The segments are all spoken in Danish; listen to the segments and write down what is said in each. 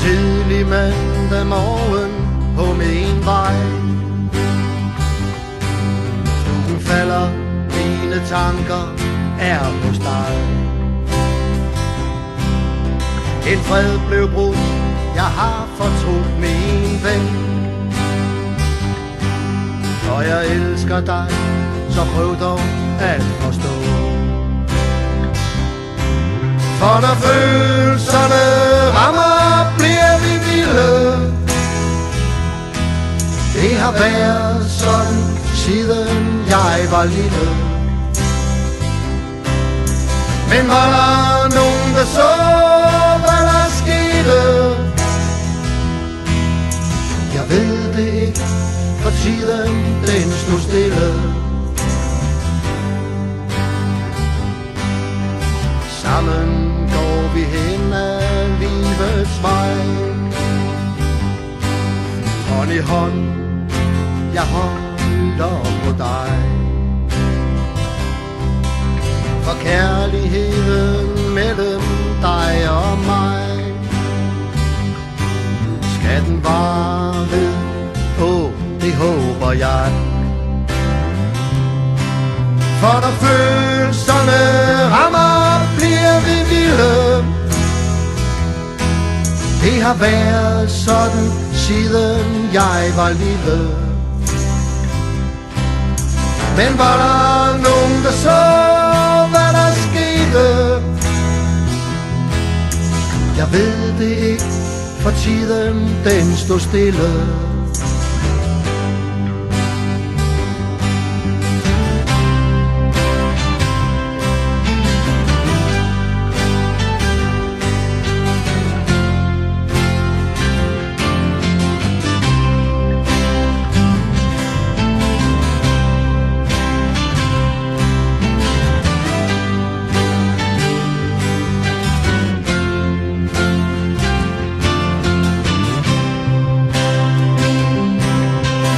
tidlig mandag morgen på min vej. Stuen falder, mine tanker er hos dig. En fred blev brudt, jeg har fortrudt min ven. Og jeg elsker dig, så prøv dog at forstå. For når følelserne rammer, bliver vi vilde. Det har været sådan, siden jeg var lille. Men var der nogen, der så, hvad der skete? Jeg ved det ikke, for tiden den stod stille. Sammen går vi hen ad livets vej. Hånd i hånd, jeg holder på dig. For kærligheden mellem dig og mig, skal den vare ved, det håber jeg. For når følelserne rammer, bliver vi vilde. Det har været sådan, siden jeg var lille. Men var der nogen, der så, hvad der skete? Jeg ved det ikke, for tiden den stod stille.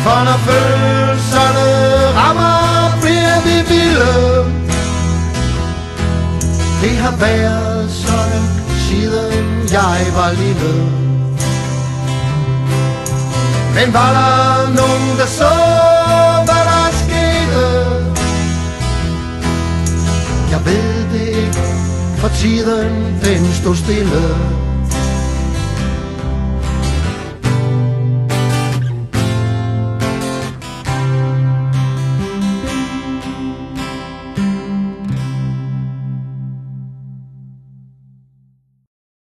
For når følelserne rammer, bliver vi vilde. Det har været sådan, siden jeg var lille. Men var der nogen, der så, hvad der skete? Jeg ved det ikke, for tiden den stod stille.